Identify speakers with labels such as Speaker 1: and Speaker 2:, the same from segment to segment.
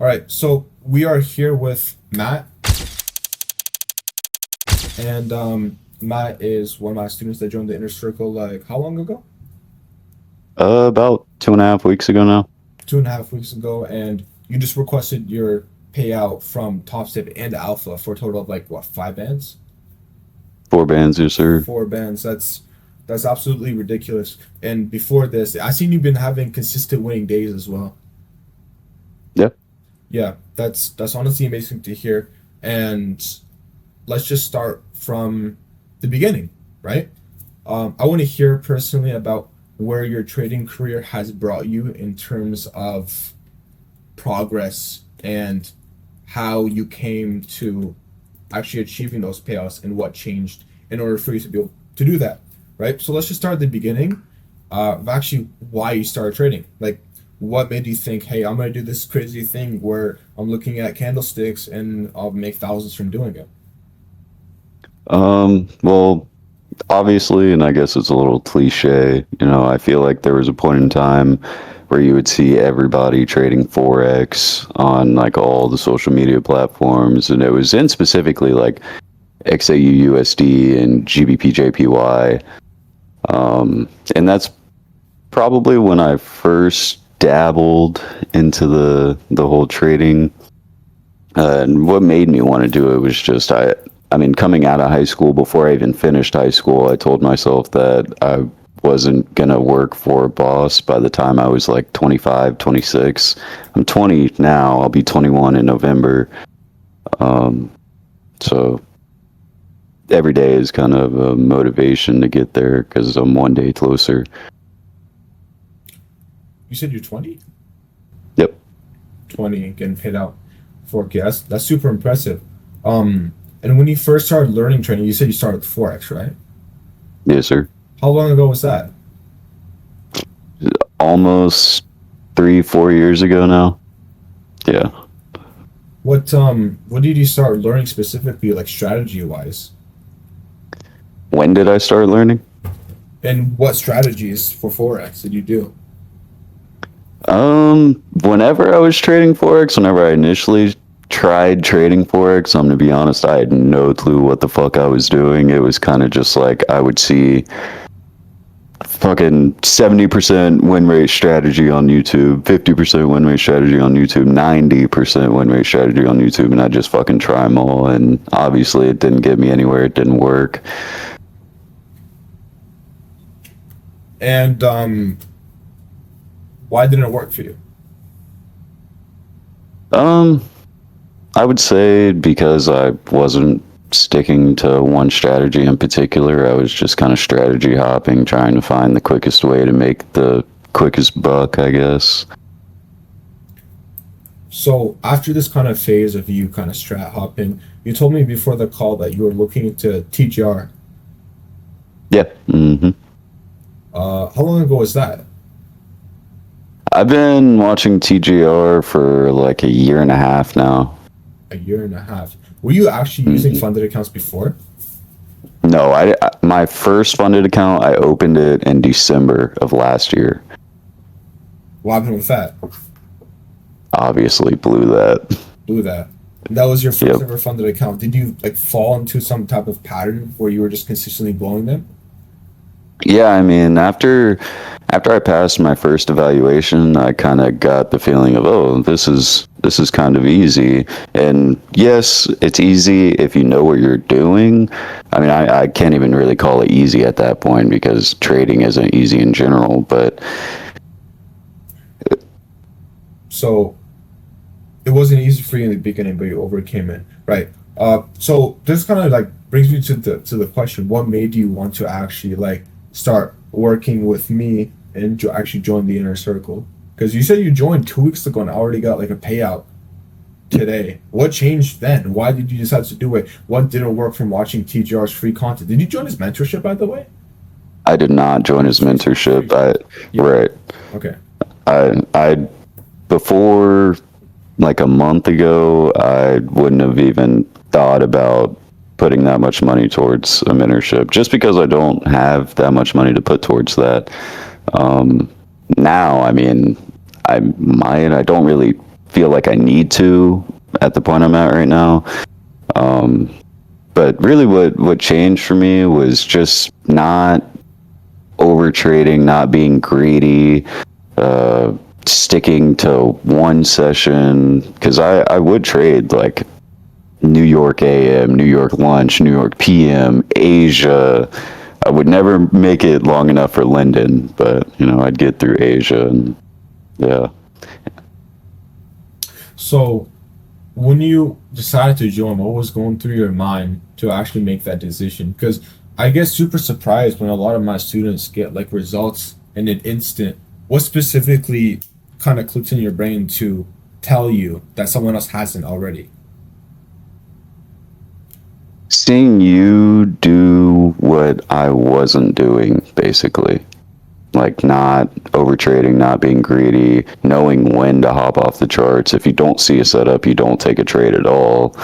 Speaker 1: All right, so we are here with Matt, and Matt is one of my students that joined the inner circle like how long ago?
Speaker 2: About 2.5 weeks ago now.
Speaker 1: 2.5 weeks ago, and you just requested your payout from Top Step and Alpha for a total of like what, 5 bands?
Speaker 2: 4 bands, yes, sir.
Speaker 1: 4 bands. That's absolutely ridiculous. And before this, I seen you've been having consistent winning days as well.
Speaker 2: Yeah.
Speaker 1: Yeah, that's honestly amazing to hear. And let's just start from the beginning, right? I want to hear personally about where your trading career has brought you in terms of progress and how you came to actually achieving those payouts and what changed in order for you to be able to do that, right? So let's just start at the beginning of actually why you started trading. Like, what made you think, hey, I'm going to do this crazy thing where I'm looking at candlesticks and I'll make thousands from doing it?
Speaker 2: Well, obviously, and I guess it's a little cliche, I feel like there was a point in time where you would see everybody trading Forex on like all the social media platforms, and it was in specifically like XAU USD and GBP JPY. And that's probably when I first dabbled into the whole trading. And what made me want to do it was just I mean, coming out of high school, before I even finished high school, I told myself that I wasn't gonna work for a boss by the time I was like 25, 26. I'm 20 now. I'll be 21 in November. Um, so every day is kind of a motivation to get there because I'm one day closer.
Speaker 1: You said you're 20?
Speaker 2: Yep.
Speaker 1: 20 getting paid out 4K. That's super impressive. And when you first started learning trading, you said you started with Forex, right?
Speaker 2: Yes, sir.
Speaker 1: How long ago was that?
Speaker 2: Almost 3, 4 years ago now. Yeah.
Speaker 1: What did you start learning specifically, like strategy wise?
Speaker 2: When did I start learning?
Speaker 1: And what strategies for Forex did you do?
Speaker 2: Whenever I was trading Forex, whenever I initially tried trading Forex, I'm gonna be honest, I had no clue what the fuck I was doing. It was kind of just like I would see fucking 70% win rate strategy on YouTube, 50% win rate strategy on YouTube, 90% win rate strategy on YouTube, and I just fucking try them all. And obviously, it didn't get me anywhere. It didn't work.
Speaker 1: And why didn't it work for you?
Speaker 2: Um, I would say because I wasn't sticking to one strategy in particular. I was just kind of strategy hopping, trying to find the quickest way to make the quickest buck, I guess.
Speaker 1: So after this kind of phase of you kind of strat hopping, you told me before the call that you were looking into TGR.
Speaker 2: Yeah.
Speaker 1: How long ago was that?
Speaker 2: I've been watching TGR for like a year and a half now.
Speaker 1: A year and a half. Were you actually using
Speaker 2: hmm
Speaker 1: funded accounts before?
Speaker 2: No, my first funded account, I opened it in December of last year.
Speaker 1: What happened with that?
Speaker 2: Obviously blew that.
Speaker 1: Do that. And that was your first
Speaker 2: Yep.
Speaker 1: ever funded account. Did you like fall into some type of pattern where you were just consistently blowing them?
Speaker 2: Yeah, I mean, after I passed my first evaluation, I kind of got the feeling of, oh, this is kind of easy. And yes, it's easy if you know what you're doing. I mean, I can't even really call it easy at that point because trading isn't easy in general. But
Speaker 1: So it wasn't easy for you in the beginning, but you overcame it, right? So this kind of like brings me to the question: what made you want to actually like start working with me and actually join the inner circle? Because you said you joined 2 weeks ago and already got like a payout today. What changed then? Why did you decide to do it? What didn't work from watching TGR's free content? Did you join his mentorship, by the way?
Speaker 2: I did not join his mentorship.
Speaker 1: Yeah.
Speaker 2: Right.
Speaker 1: Okay.
Speaker 2: I before like a month ago, I wouldn't have even thought about putting that much money towards a mentorship just because I don't have that much money to put towards that. Um, Now, I mean, I don't really feel like I need to at the point I'm at right now. Um, but really, what changed for me was just not over trading, not being greedy, uh, sticking to one session. Because I would trade like New York AM, New York lunch, New York PM, Asia. I would never make it long enough for London, but I'd get through Asia, and yeah.
Speaker 1: So when you decided to join, what was going through your mind to actually make that decision? Because I get super surprised when a lot of my students get like results in an instant. What specifically kind of clicks in your brain to tell you that someone else hasn't already?
Speaker 2: Seeing you do what I wasn't doing, basically. Like not over trading, not being greedy, knowing when to hop off the charts. If you don't see a setup, you don't take a trade at all.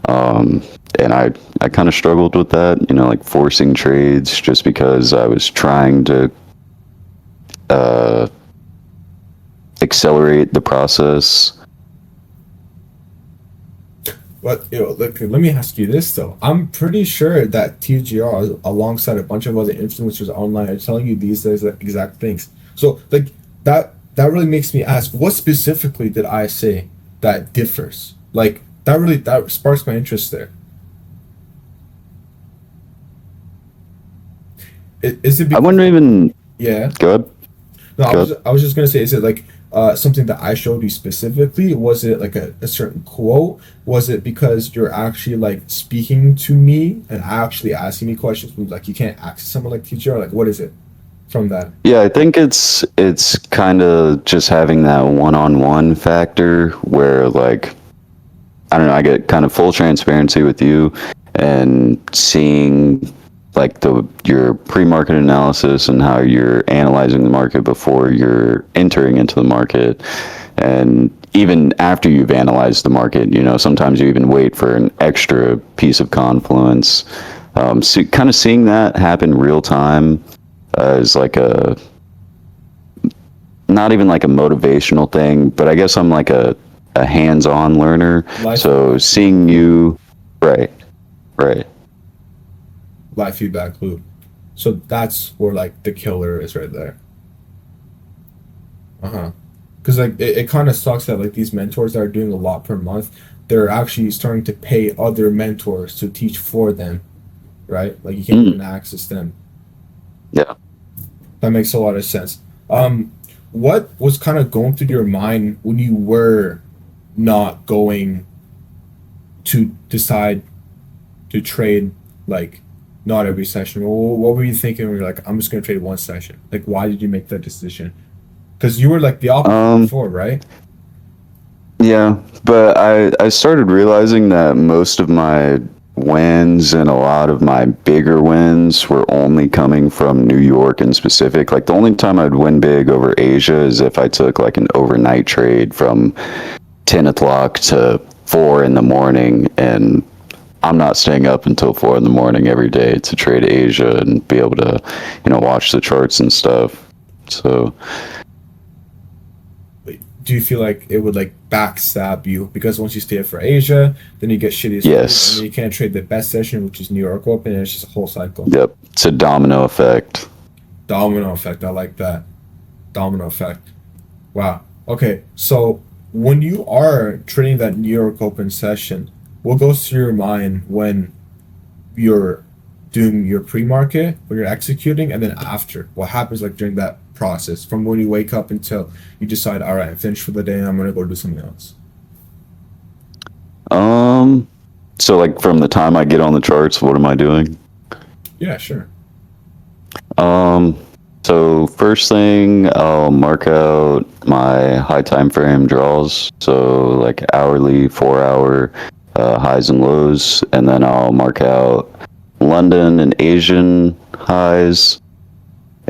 Speaker 2: Um, and I kind of struggled with that, like forcing trades just because I was trying to uh, accelerate the process.
Speaker 1: But look, let me ask you this though. I'm pretty sure that TGR, alongside a bunch of other influencers online, are telling you these exact things. So like that really makes me ask, what specifically did I say that differs? Like that sparks my interest there. Is it
Speaker 2: I
Speaker 1: because
Speaker 2: wouldn't even
Speaker 1: yeah?
Speaker 2: go ahead.
Speaker 1: No,
Speaker 2: Go ahead.
Speaker 1: I was just gonna say, is it like something that I showed you specifically? Was it like a certain quote? Was it because you're actually like speaking to me and actually asking me questions? Like you can't access someone like teacher. Like what is it from that?
Speaker 2: Yeah, I think it's kind of just having that one-on-one factor where like I don't know, I get kind of full transparency with you and seeing like your pre-market analysis and how you're analyzing the market before you're entering into the market. And even after you've analyzed the market, sometimes you even wait for an extra piece of confluence. So kind of seeing that happen real time is like a not even like a motivational thing, but I guess I'm like a hands-on learner.
Speaker 1: Live
Speaker 2: So
Speaker 1: feedback loop.
Speaker 2: seeing you, right, right,
Speaker 1: Live feedback loop. So that's where like the killer is right there. Uh huh. Because like it kind of sucks that like these mentors that are doing a lot per month, they're actually starting to pay other mentors to teach for them, right? Like you can't
Speaker 2: mm,
Speaker 1: even access them.
Speaker 2: yeah.
Speaker 1: That makes a lot of sense. Um, what was kind of going through your mind when you were not going to decide to trade like not every session? What were you thinking when you're like, I'm just gonna trade one session? Like, why did you make that decision? Because you were like the opposite
Speaker 2: Um,
Speaker 1: before, right?
Speaker 2: yeah, but I started realizing that most of my wins and a lot of my bigger wins were only coming from New York in specific. Like the only time I'd win big over Asia is if I took like an overnight trade from 10 o'clock to 4 in the morning, and I'm not staying up until 4 in the morning every day to trade Asia and be able to, watch the charts and stuff. So,
Speaker 1: Like, do you feel like it would like backstab you because once you stay up for Asia, then you get shitty scores, and then
Speaker 2: yes,
Speaker 1: you can't trade the best session, which is New York Open, and it's just a whole cycle.
Speaker 2: yep, it's a domino effect.
Speaker 1: Domino effect. I like that. Domino effect. Wow. Okay. So when you are trading that New York Open session, what goes through your mind when you're doing your pre-market, when you're executing, and then after? What happens like during that process from when you wake up until you decide, all right, I'm finished for the day and I'm gonna go do something else?
Speaker 2: Um, so like from the time I get on the charts, what am I doing?
Speaker 1: Yeah, sure.
Speaker 2: Um, so first thing, I'll mark out my high time frame draws. So like hourly, 4 hour highs and lows, and then I'll mark out London and Asian highs.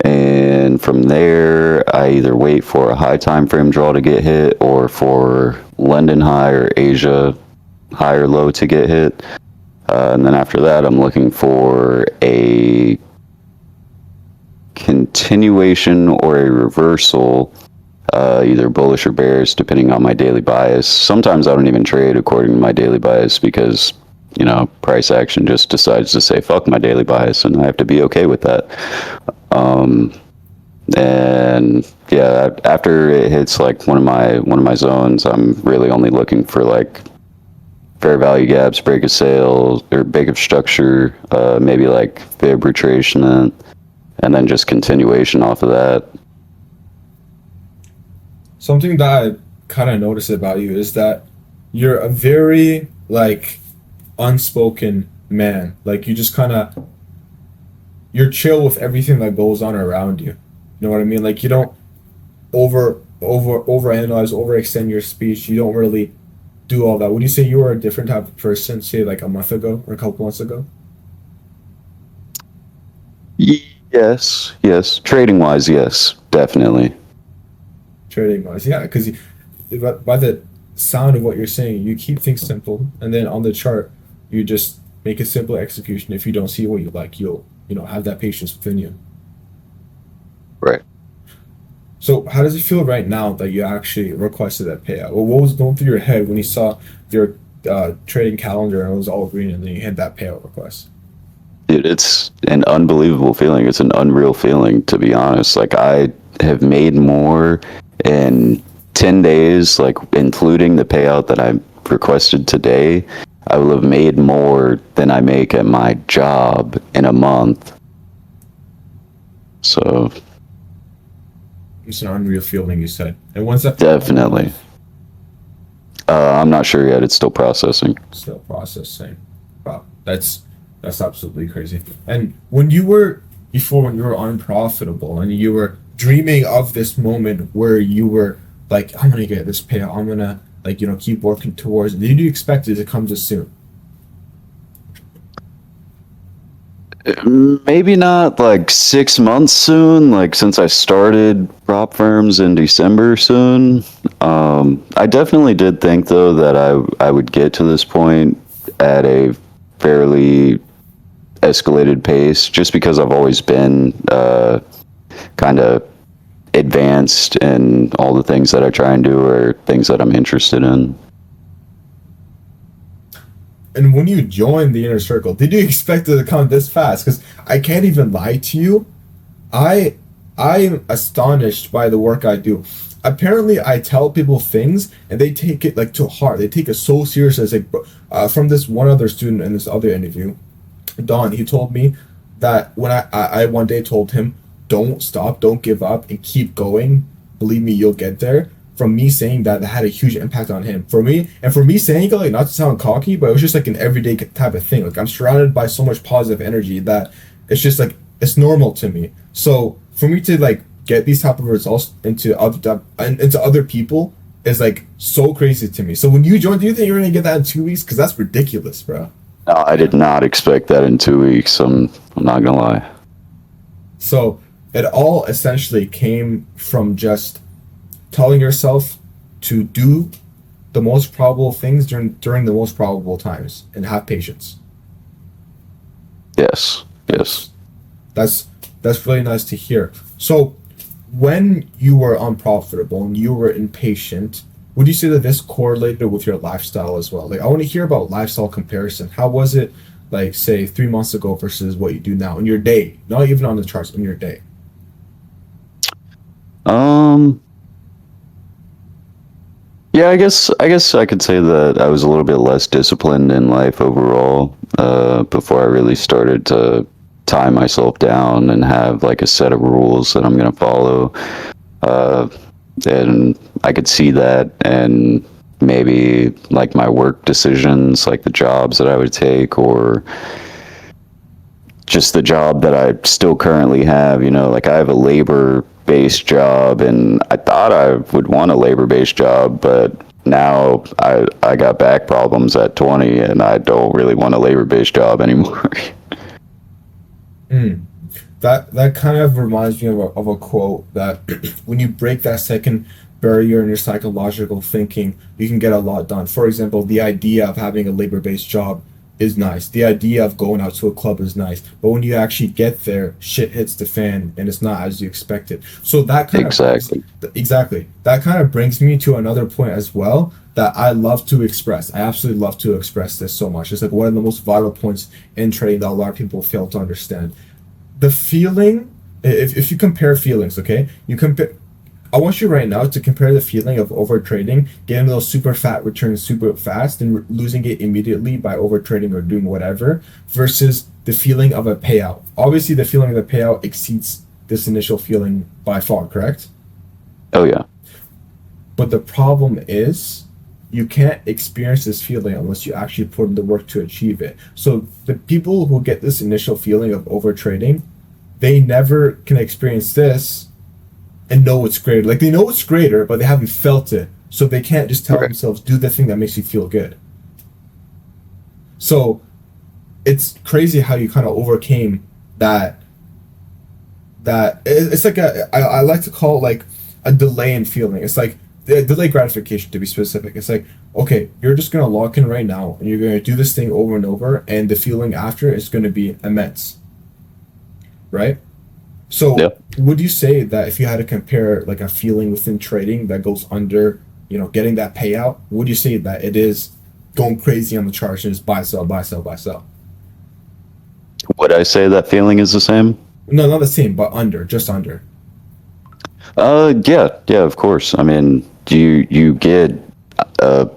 Speaker 2: And from there, I either wait for a high time frame draw to get hit, or for London high or Asia high or low to get hit. And then after that, I'm looking for a continuation or a reversal either bullish or bearish, depending on my daily bias. Sometimes I don't even trade according to my daily bias because, price action just decides to say, fuck my daily bias, and I have to be okay with that. And yeah, after it hits like one of my zones, I'm really only looking for like fair value gaps, break of sale, or break of structure, maybe like fib retracement, and then just continuation off of that.
Speaker 1: Something that I kind of noticed about you is that you're a very like unspoken man. Like you just kind of you're chill with everything that goes on around you. You know what I mean? Like you don't overanalyze, overextend your speech. You don't really do all that. Would you say you were a different type of person, say like a month ago or a couple months ago?
Speaker 2: Yes, yes. Trading wise, yes, definitely.
Speaker 1: Trading wise, yeah, because by the sound of what you're saying, you keep things simple, and then on the chart, you just make a simple execution. If you don't see what you like, you'll have that patience within you.
Speaker 2: Right.
Speaker 1: So how does it feel right now that you actually requested that payout? Well, what was going through your head when you saw your trading calendar and it was all green, and then you hit that payout request?
Speaker 2: Dude, it's an unbelievable feeling. It's an unreal feeling, to be honest. Like, I have made more in 10 days, like, including the payout that I requested today. I will have made more than I make at my job in a month. So,
Speaker 1: It's an unreal feeling, you said. And once that
Speaker 2: definitely. I'm not sure yet. It's still processing.
Speaker 1: still processing. Wow, that's absolutely crazy. And when you were before, when you were unprofitable and you were dreaming of this moment where you were like, I'm gonna get this payout, I'm gonna like keep working towards it. Did you expect it to come this soon?
Speaker 2: Maybe not like 6 months soon, like since I started prop firms in December soon. I definitely did think though that I would get to this point at a fairly escalated pace just because I've always been kind of advanced in all the things that I try and do or things that I'm interested in.
Speaker 1: And when you joined the inner circle, did you expect it to come this fast? Because I can't even lie to you. I I'm astonished by the work I do. Apparently, I tell people things and they take it like to heart. They take it so serious. As like from this one other student in this other interview, Don, he told me that when I one day told him, don't stop, don't give up, and keep going. Believe me, you'll get there. From me saying that, that had a huge impact on him. For me, and for me saying it, like not to sound cocky, but it was just like an everyday type of thing. Like I'm surrounded by so much positive energy that it's just like it's normal to me. So for me to like get these type of results into other people is like so crazy to me. So when you joined, do you think you're gonna get that in 2 weeks? Because that's ridiculous, bro.
Speaker 2: No, I did not expect that in 2 weeks. I'm not gonna lie.
Speaker 1: So it all essentially came from just telling yourself to do the most probable things during the most probable times and have patience.
Speaker 2: Yes, yes.
Speaker 1: That's that's really nice to hear. So when you were unprofitable and you were impatient, would you say that this correlated with your lifestyle as well? Like I want to hear about lifestyle comparison. How was it like say 3 months ago versus what you do now in your day? Not even on the charts, in your day.
Speaker 2: Um, yeah, I guess I could say that I was a little bit less disciplined in life overall, before I really started to tie myself down and have like a set of rules that I'm gonna follow. Uh, and I could see that, and maybe like my work decisions, like the jobs that I would take, or just the job that I still currently have. Like I have a labor based job, and I thought I would want a labor based job, but now I got back problems at 20, and I don't really want a labor based job anymore.
Speaker 1: Mm. That kind of reminds me of a quote that when you break that second barrier in your psychological thinking, you can get a lot done. For example, the idea of having a labor-based job is nice. The idea of going out to a club is nice. But when you actually get there, shit hits the fan and it's not as you expected. So that kind of brings,
Speaker 2: Exactly.
Speaker 1: exactly. That kind of brings me to another point as well that I love to express. I absolutely love to express this so much. It's like one of the most vital points in trading that a lot of people fail to understand. The feeling, if you compare feelings, okay? You compare I want you right now to compare the feeling of over trading, getting those super fat returns super fast and losing it immediately by over trading or doing whatever, versus the feeling of a payout. Obviously, the feeling of the payout exceeds this initial feeling by far, correct?
Speaker 2: Oh yeah.
Speaker 1: But the problem is, you can't experience this feeling unless you actually put in the work to achieve it. So the people who get this initial feeling of over trading, they never can experience this and know it's greater. Like they know it's greater, but they haven't felt it. So they can't just tell
Speaker 2: Right.
Speaker 1: themselves, do the thing that makes you feel good. So it's crazy how you kind of overcame that it's like I like to call it like a delay in feeling. It's like the delay gratification to be specific. It's like, okay, you're just gonna lock in right now and you're gonna do this thing over and over and the feeling after is gonna be immense. Right? So,
Speaker 2: Yep.
Speaker 1: would you say that if you had to compare like a feeling within trading that goes under, getting that payout, would you say that it is going crazy on the charts and just buy, sell, buy, sell, buy, sell?
Speaker 2: Would I say that feeling is the same?
Speaker 1: No, not the same, but under, just under.
Speaker 2: Yeah, yeah, of course. I mean, you get a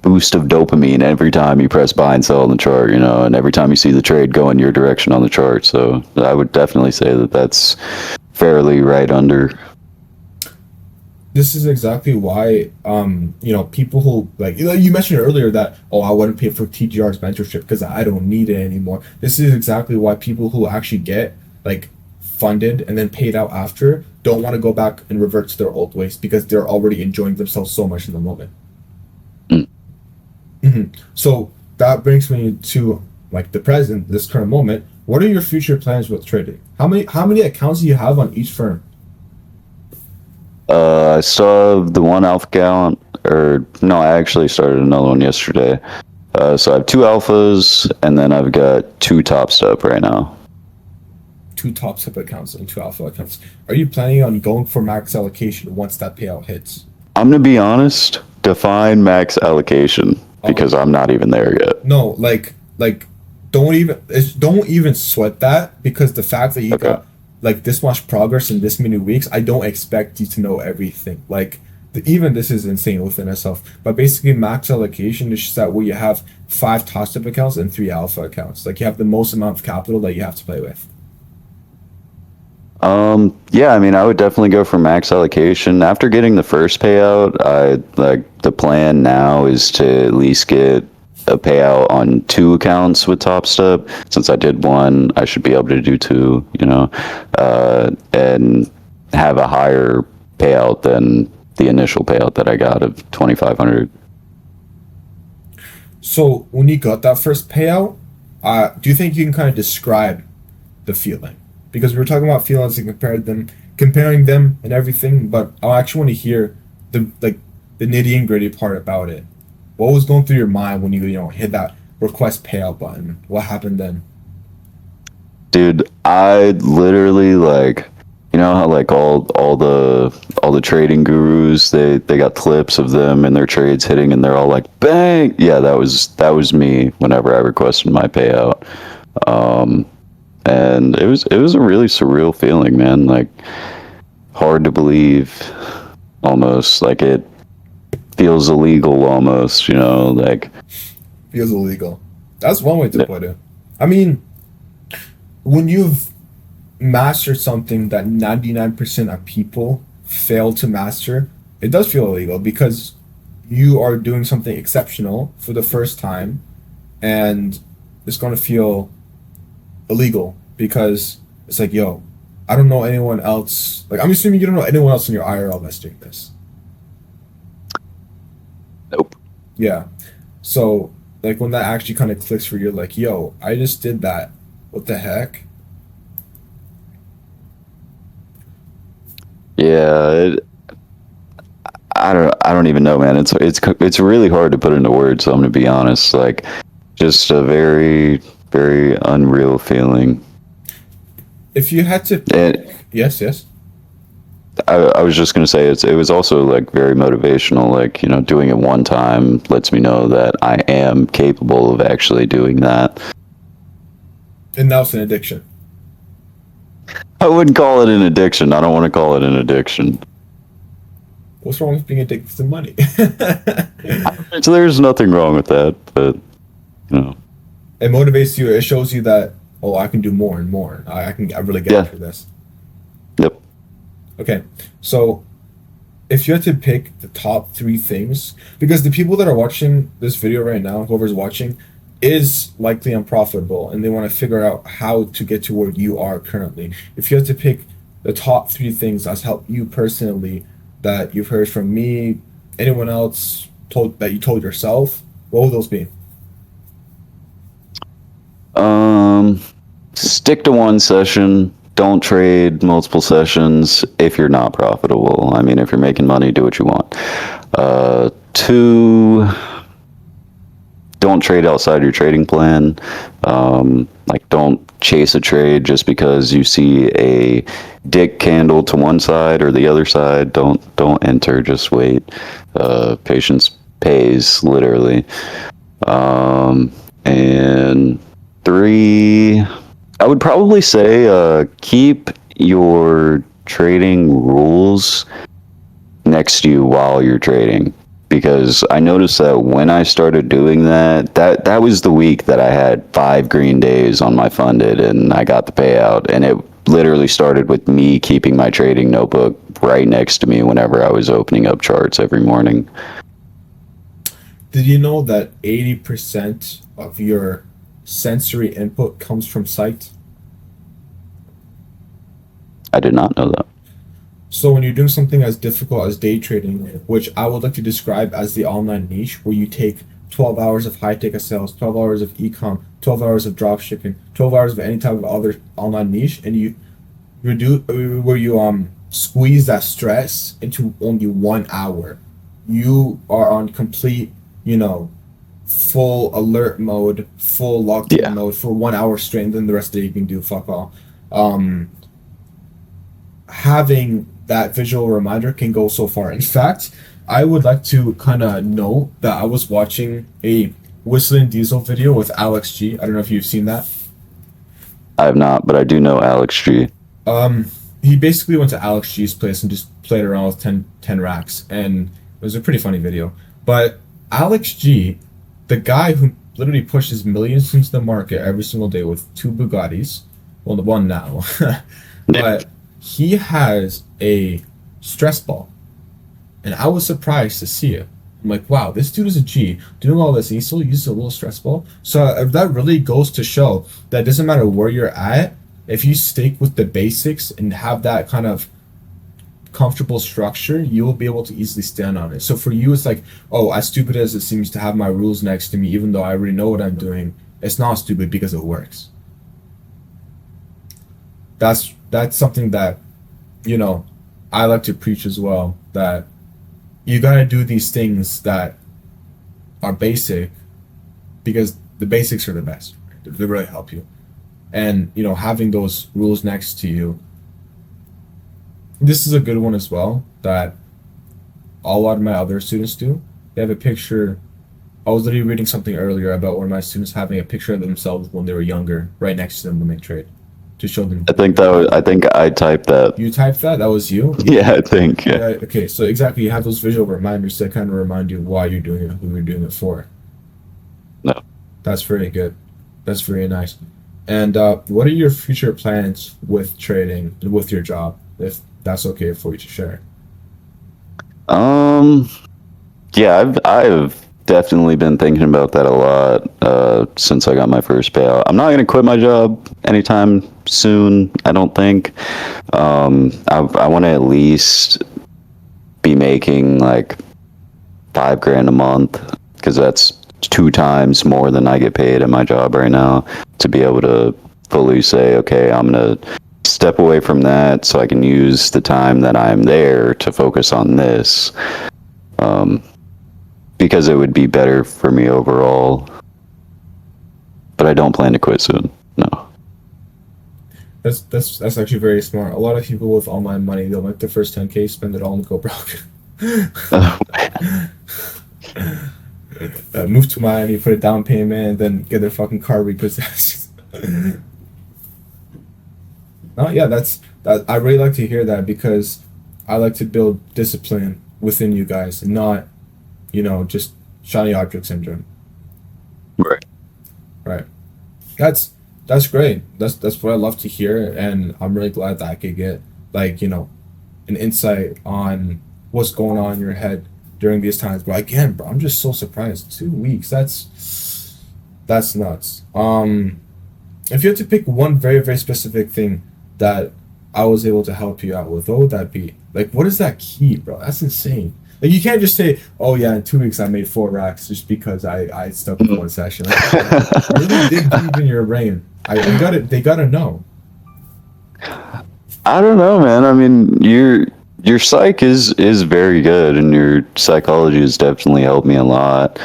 Speaker 2: boost of dopamine every time you press buy and sell on the chart, and every time you see the trade go in your direction on the chart. So I would definitely say that that's fairly right under.
Speaker 1: This is exactly why, people who you mentioned earlier that, oh, I wouldn't pay for TGR's mentorship because I don't need it anymore. This is exactly why people who actually get like funded and then paid out after don't want to go back and revert to their old ways because they're already enjoying themselves so much in the moment.
Speaker 2: Mm.
Speaker 1: So that brings me to like the present, this current moment. What are your future plans with trading? How many accounts do you have on each firm?
Speaker 2: I still have the one alpha account, or no, I actually started another one yesterday. So I have two alphas, and then I've got two top step right now.
Speaker 1: Two top step accounts and two alpha accounts. Are you planning on going for max allocation once that payout hits?
Speaker 2: I'm gonna be honest. Define max allocation
Speaker 1: Oh
Speaker 2: because I'm not even there yet.
Speaker 1: no, like don't even sweat that because the fact that you
Speaker 2: Okay.
Speaker 1: got like this much progress in this many weeks, I don't expect you to know everything. Like even this is insane within itself. But basically, max allocation is just that where you have five top step accounts and three alpha accounts. Like you have the most amount of capital that you have to play with.
Speaker 2: Yeah, I mean, I would definitely go for max allocation. After getting the first payout, the plan now is to at least get a payout on two accounts with Top Step. Since I did one, I should be able to do two, and have a higher payout than the initial payout that I got of 2,500.
Speaker 1: So when you got that first payout, do you think you can kind of describe the feeling? Because we were talking about feelings and comparing them and everything, but I actually want to hear the nitty and gritty part about it. What was going through your mind when you hit that request payout button? What happened then?
Speaker 2: Dude, I literally like, how like all the trading gurus, they got clips of them and their trades hitting and they're all like bang. Yeah, that was me whenever I requested my payout. Um and it was a really surreal feeling, man. Like hard to believe, almost like it feels illegal almost, like
Speaker 1: Feels illegal. That's one way to
Speaker 2: yeah.
Speaker 1: put it. I mean, when you've mastered something that 99% of people fail to master, it does feel illegal because you are doing something exceptional for the first time and it's going to feel illegal because it's like, yo, I don't know anyone else. Like, I'm assuming you don't know anyone else in your IRL that's doing this.
Speaker 2: Nope.
Speaker 1: Yeah. So, like, when that actually kind of clicks for you, like, yo, I just did that. What the heck?
Speaker 2: Yeah, I don't even know, man. It's really hard to put into words. So I'm gonna be honest. Like Just a very, very unreal feeling.
Speaker 1: If you had to,
Speaker 2: And
Speaker 1: yes, yes.
Speaker 2: I was just gonna say it was also like very motivational. Like, you know, doing it one time lets me know that I am capable of actually doing that.
Speaker 1: And now it's an addiction.
Speaker 2: I wouldn't call it an addiction. I don't want to call it an addiction.
Speaker 1: What's wrong with being addicted to money?
Speaker 2: So there's nothing wrong with that, but you know,
Speaker 1: It motivates you. It shows you that, oh, I can do more and more. I really get
Speaker 2: yeah,
Speaker 1: after this.
Speaker 2: yep.
Speaker 1: Okay, so if you had to pick the top three things, because the people that are watching this video right now, whoever's watching, is likely unprofitable and they want to figure out how to get to where you are currently. If you had to pick the top three things that's helped you personally that you've heard from me, anyone else told that you told yourself, what would those be?
Speaker 2: Um, Stick to one session. Don't trade multiple sessions if you're not profitable. I mean, if you're making money, do what you want. Two, don't trade outside your trading plan. Like, don't chase a trade just because you see a dick candle to one side or the other side. Don't enter. Just wait. Patience pays, literally. And three, I would probably say keep your trading rules next to you while you're trading. Because I noticed that when I started doing that was the week that I had 5 green days on my funded and I got the payout. And it literally started with me keeping my trading notebook right next to me whenever I was opening up charts every morning.
Speaker 1: Did you know that 80% of your sensory input comes from sight?
Speaker 2: I did not know that.
Speaker 1: So when you're doing something as difficult as day trading, which I would like to describe as the online niche, where you take 12 hours of high ticket sales, 12 hours of ecom, 12 hours of drop shipping, 12 hours of any type of other online niche, and you do where you squeeze that stress into only 1 hour, you are on complete, you know, full alert mode, full locked in
Speaker 2: Yeah.
Speaker 1: mode for 1 hour straight, and then the rest of the day you can do fuck all. Um, Having that visual reminder can go so far. In fact, I would like to kind of note that I was watching a Whistling Diesel video with Alex G. I don't know if you've seen that.
Speaker 2: I have not, but I do know Alex G.
Speaker 1: Um, he basically went to Alex G's place and just played around with 10 racks, and it was a pretty funny video. But Alex G, the guy who literally pushes millions into the market every single day with two Bugattis, well, the one now, but he has a stress ball, and I was surprised to see it. I'm like, wow, this dude is a G doing all this, and he still uses a little stress ball. So that really goes to show that it doesn't matter where you're at, if you stick with the basics and have that kind of comfortable structure, you will be able to easily stand on it. So for you, it's like, oh, as stupid as it seems to have my rules next to me, even though I already know what I'm doing, it's not stupid because it works. That's something that, you know, I like to preach as well, that you got to do these things that are basic because the basics are the best. Right? They really help you. And, you know, having those rules next to you, this is a good one as well that a lot of my other students do. They have a picture. I was literally reading something earlier about one of my students having a picture of themselves when they were younger right next to them when they trade to show them.
Speaker 2: I think I typed that.
Speaker 1: You typed that? That was you?
Speaker 2: Yeah, I think. Yeah.
Speaker 1: Yeah, okay, so exactly, you have those visual reminders that kind of remind you why you're doing it, who you're doing it for.
Speaker 2: No.
Speaker 1: That's very good. That's very nice. And what are your future plans with trading, with your job, if that's okay for you to share?
Speaker 2: Um. Yeah, I've definitely been thinking about that a lot since I got my first payout. I'm not gonna quit my job anytime soon. I don't think. I want to at least be making like 5 grand a month because that's 2 times more than I get paid at my job right now. To be able to fully say, okay, I'm gonna step away from that so I can use the time that I'm there to focus on this. Because it would be better for me overall. but I don't plan to quit soon. No.
Speaker 1: That's actually very smart. A lot of people with online money, they'll make the first 10K, spend it all, and go broke. Move to Miami, put a down payment, and then get their fucking car repossessed. Oh yeah, that. I really like to hear that because I like to build discipline within you guys, and not, just shiny object syndrome.
Speaker 2: Right.
Speaker 1: Right. That's great. That's what I love to hear, and I'm really glad that I could get, like, an insight on what's going on in your head during these times. But again, bro, I'm just so surprised. 2 weeks. That's nuts. If you had to pick one very, very specific thing that I was able to help you out with, what would that be? Like, what is that key, bro? That's insane. Like, you can't just say, "Oh yeah, in 2 weeks I made 4 racks just because I stuck with one session." Like, really dig deep in your brain. They gotta know.
Speaker 2: I don't know, man. I mean, your psych is very good, and your psychology has definitely helped me a lot.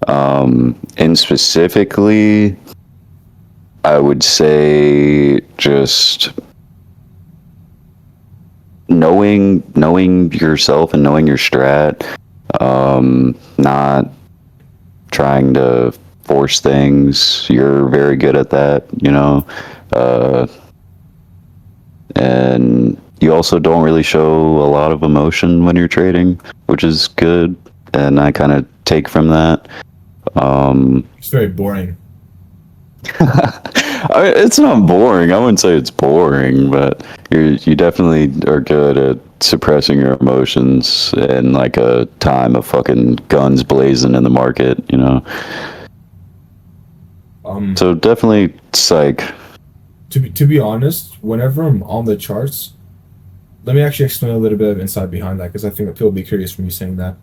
Speaker 2: And specifically, I would say just knowing yourself and knowing your strat, not trying to force things. You're very good at that, and you also don't really show a lot of emotion when you're trading, which is good, and I kind of take from that.
Speaker 1: It's very boring.
Speaker 2: It's not boring. I wouldn't say it's boring, but you definitely are good at suppressing your emotions in like a time of fucking guns blazing in the market, So definitely psych.
Speaker 1: To be honest, whenever I'm on the charts, let me actually explain a little bit of insight behind that because I think that people will be curious from you saying that.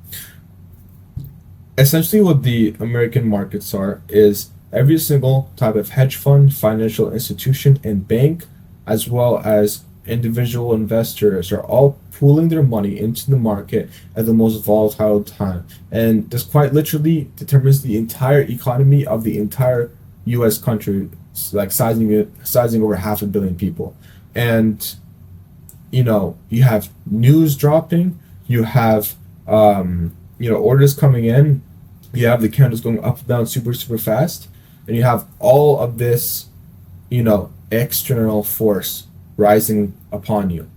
Speaker 1: Essentially, what the American markets are is every single type of hedge fund, financial institution, and bank, as well as individual investors, are all pooling their money into the market at the most volatile time. And this quite literally determines the entire economy of the entire US country, like sizing over 500 million people. And you have news dropping, you have orders coming in, you have the candles going up and down super, super fast, and you have all of this, external force rising upon you.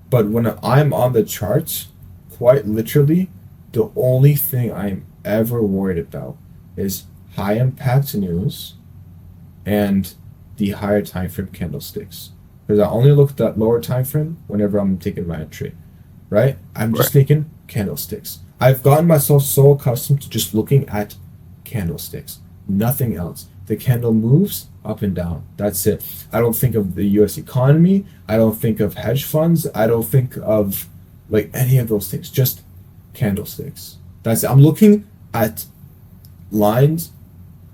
Speaker 1: But when I'm on the charts, quite literally, the only thing I'm ever worried about is high impact news and the higher time frame candlesticks. Because I only look at that lower time frame whenever I'm taking my entry, right? I'm just taking candlesticks. I've gotten myself so accustomed to just looking at candlesticks, nothing else. The candle moves up and down. That's it. I don't think of the US economy. I don't think of hedge funds. I don't think of like any of those things. Just candlesticks. That's it. I'm looking at lines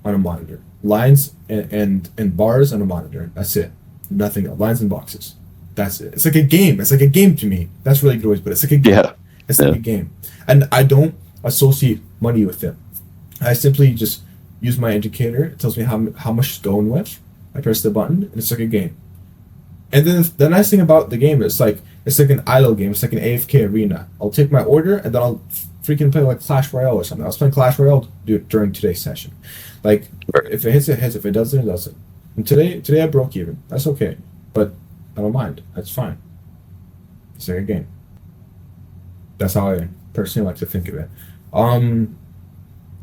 Speaker 1: on a monitor. Lines and bars on a monitor. That's it. Nothing else. Lines and boxes. That's it. It's like a game. It's like a game to me. That's really good ways, but it's like a game.
Speaker 2: Yeah.
Speaker 1: It's like a game. And I don't associate money with it. I simply just use my indicator. It tells me how much to go in with. I press the button, and it's like a game. And then the nice thing about the game is it's like an idle game. It's like an AFK arena. I'll take my order, and then I'll freaking play like Clash Royale or something. I was playing Clash Royale during today's session. Like, if it hits, it hits. If it doesn't, it doesn't. And today I broke even. That's okay. But I don't mind. That's fine. It's like a game. That's how I personally like to think of it.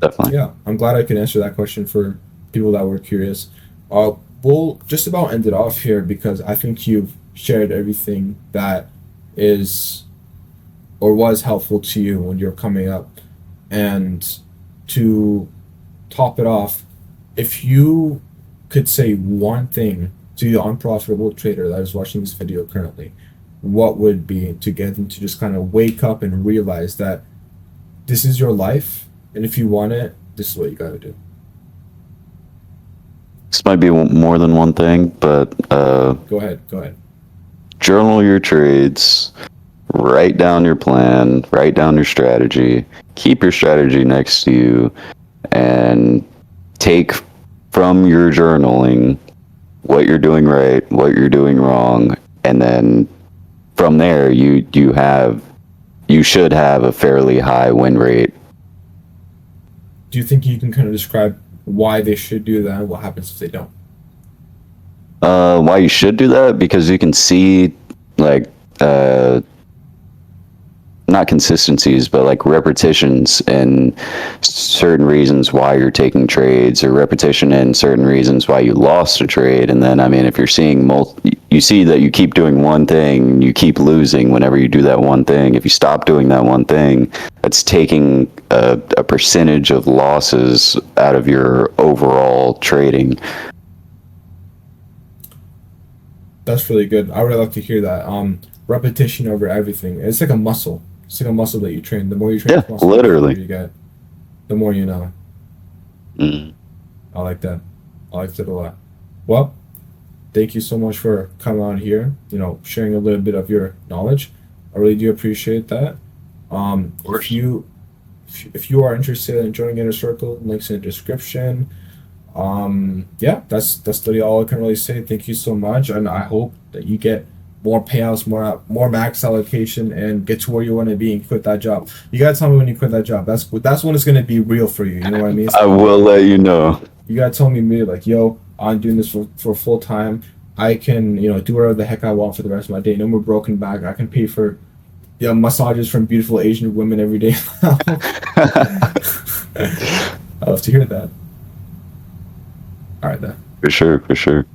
Speaker 2: Definitely.
Speaker 1: Yeah, I'm glad I could answer that question for people that were curious. We'll just about end it off here because I think you've shared everything that is or was helpful to you when you're coming up. And to top it off, if you could say one thing to the unprofitable trader that is watching this video currently, what would be to get them to just kind of wake up and realize that this is your life, and if you want it, this is what you got to do?
Speaker 2: This might be more than one thing, but
Speaker 1: Go ahead.
Speaker 2: Journal your trades, write down your plan, write down your strategy, keep your strategy next to you, and take from your journaling what you're doing right, what you're doing wrong, and then from there you should have a fairly high win rate.
Speaker 1: Do you think you can kind of describe why they should do that and what happens if they don't?
Speaker 2: Why you should do that? Because you can see like not consistencies, but like repetitions and certain reasons why you're taking trades, or repetition in certain reasons why you lost a trade. And then, I mean, if you're seeing you see that you keep doing one thing, you keep losing whenever you do that one thing. If you stop doing that one thing, that's taking a percentage of losses out of your overall trading.
Speaker 1: That's really good. I would like to hear that. Repetition over everything. It's like a muscle. It's like a muscle that you train. The more you train
Speaker 2: Yeah,
Speaker 1: this muscle, the stronger
Speaker 2: literally.
Speaker 1: you get. The more you know.
Speaker 2: Mm.
Speaker 1: I like that. I liked it a lot. Well, thank you so much for coming on here. Sharing a little bit of your knowledge. I really do appreciate that.
Speaker 2: Of
Speaker 1: If
Speaker 2: course.
Speaker 1: you are interested in joining Inner Circle, links in the description. Yeah, that's really all I can really say. Thank you so much, and I hope that you get more payouts, more max allocation, and get to where you want to be and quit that job. You gotta tell me when you quit that job. That's when it's gonna be real for you. You know what I mean? It's
Speaker 2: I
Speaker 1: like,
Speaker 2: will let you know.
Speaker 1: you gotta tell me like, yo, I'm doing this for full time. I can do whatever the heck I want for the rest of my day. No more broken back. I can pay for massages from beautiful Asian women every day. I love to hear that. All right, then.
Speaker 2: For sure, for sure.